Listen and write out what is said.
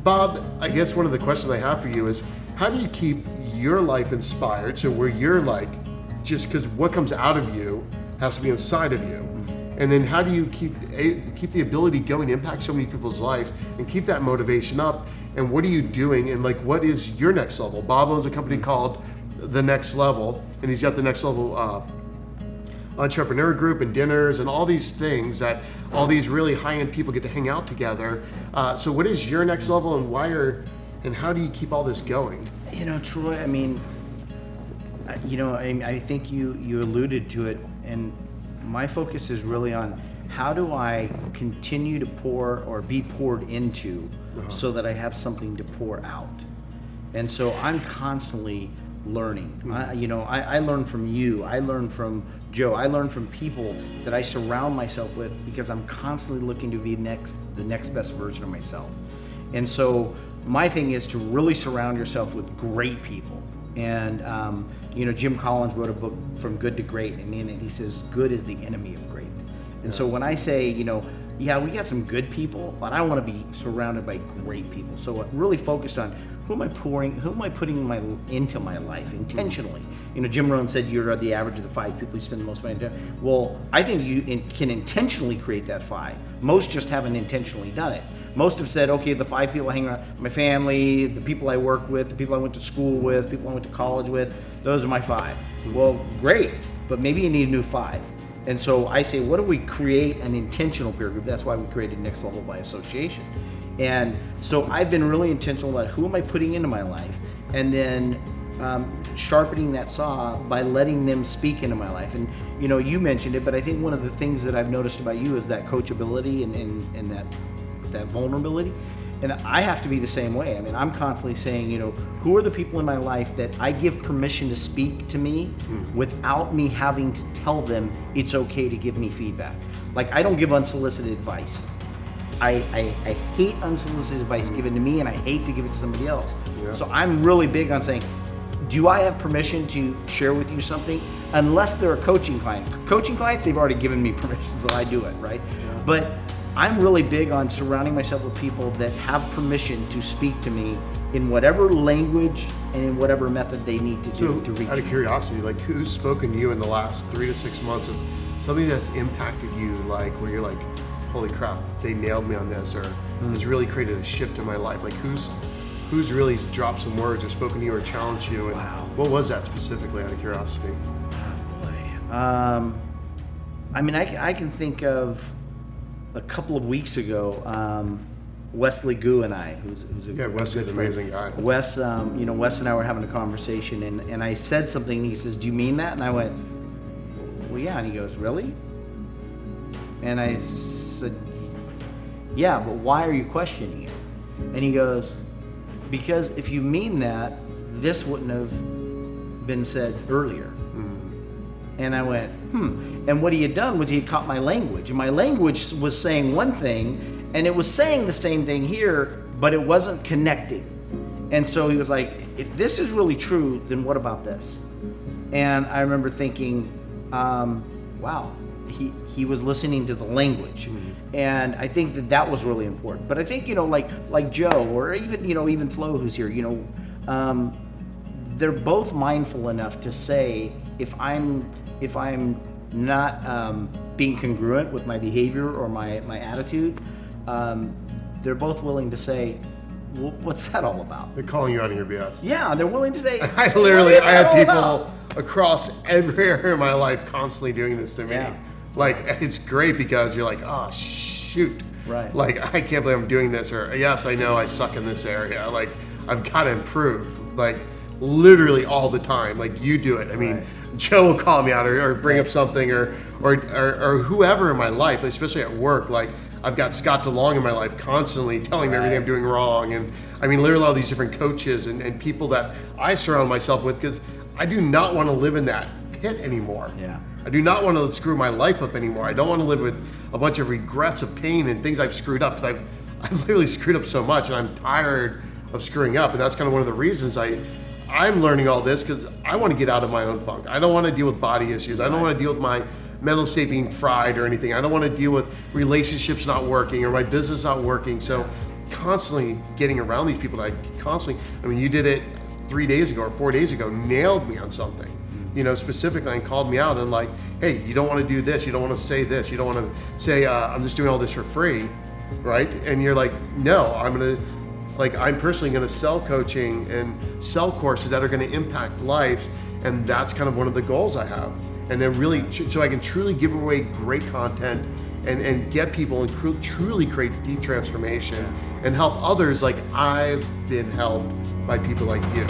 Bob, I guess one of the questions I have for you is, how do you keep your life inspired? So where you're like, just because what comes out of you has to be inside of you. And then how do you keep the ability going to impact so many people's life and keep that motivation up? And what are you doing? And like, what is your next level? Bob owns a company called The Next Level, and he's got the Next Level entrepreneur group and dinners and all these things that all these really high-end people get to hang out together. So what is your next level, and how do you keep all this going? Troy, I mean, I think you alluded to it, and my focus is really on how do I continue to pour or be poured into so that I have something to pour out. And so I'm constantly learning. I learn from you. I learn from Joe. I learn from people that I surround myself with because I'm constantly looking to be the next best version of myself. And so my thing is to really surround yourself with great people. And Jim Collins wrote a book, From Good to Great, and in it he says good is the enemy of great. And so when I say, yeah, we got some good people, but I want to be surrounded by great people. So I'm really focused on who am I putting into my life intentionally. Jim Rohn said you're the average of the 5 people you spend the most money on. Well, I think you can intentionally create that 5. Most just haven't intentionally done it. Most have said, okay, the 5 people I hang around, my family, the people I work with, the people I went to school with, people I went to college with, those are my 5. Well, great, but maybe you need a new 5. And so I say, what do we create an intentional peer group? That's why we created Next Level by Association. And so I've been really intentional about who am I putting into my life, and then sharpening that saw by letting them speak into my life. And you mentioned it, but I think one of the things that I've noticed about you is that coachability and that vulnerability. And I have to be the same way. I mean, I'm constantly saying, who are the people in my life that I give permission to speak to me without me having to tell them it's okay to give me feedback. Like, I don't give unsolicited advice. I hate unsolicited advice given to me, and I hate to give it to somebody else. Yeah. So I'm really big on saying, do I have permission to share with you something? Unless they're a coaching client. Coaching clients, they've already given me permission, so I do it, right? Yeah. But I'm really big on surrounding myself with people that have permission to speak to me in whatever language and in whatever method they need to do to reach out of curiosity, like, who's spoken to you in the last 3 to 6 months of something that's impacted you, like where you're like, holy crap, they nailed me on this, or it's really created a shift in my life? Like, who's really dropped some words or spoken to you or challenged you? And what was that specifically, out of curiosity? Oh boy. I mean, I can think of a couple of weeks ago, Wesley Gu and I, who's a Wesley's an amazing guy. Wes, Wes and I were having a conversation, and I said something, and he says, "Do you mean that?" And I went, "Well, yeah." And he goes, "Really?" And I said, "Yeah, but why are you questioning it?" And he goes, "Because if you mean that, this wouldn't have been said earlier." And I went, And what he had done was he had caught my language. And my language was saying one thing, and it was saying the same thing here, but it wasn't connecting. And so he was like, if this is really true, then what about this? And I remember thinking, wow, he was listening to the language. And I think that was really important. But I think, like Joe, or even Flo, who's here, they're both mindful enough to say, if I'm not being congruent with my behavior or my attitude, they're both willing to say, well, what's that all about? They're calling you out on your BS. Yeah, they're willing to say. I have people across every area of my life constantly doing this to me. Yeah. Like, it's great because you're like, oh, shoot. Right. Like, I can't believe I'm doing this, or yes, I know I suck in this area. Like, I've got to improve. Like, literally all the time. Like, you do it. I mean, Joe will call me out or bring up something, or whoever in my life, especially at work. Like, I've got Scott DeLong in my life constantly telling me everything I'm doing wrong. And I mean, literally all these different coaches and people that I surround myself with, because I do not want to live in that pit anymore. Yeah. I do not want to screw my life up anymore. I don't want to live with a bunch of regrets of pain and things I've screwed up, because I've literally screwed up so much, and I'm tired of screwing up. And that's kind of one of the reasons I'm learning all this, because I want to get out of my own funk. I don't want to deal with body issues. I don't want to deal with my mental state being fried or anything. I don't want to deal with relationships not working or my business not working. So constantly getting around these people that I constantly, I mean, you did it 3 days ago or 4 days ago, nailed me on something, specifically, and called me out and like, hey, you don't want to do this, you don't want to say this, you don't want to say, I'm just doing all this for free, right? And you're like, no, I'm personally going to sell coaching and sell courses that are going to impact lives, and that's kind of one of the goals I have. And then really, so I can truly give away great content and get people and truly create deep transformation and help others like I've been helped by people like you.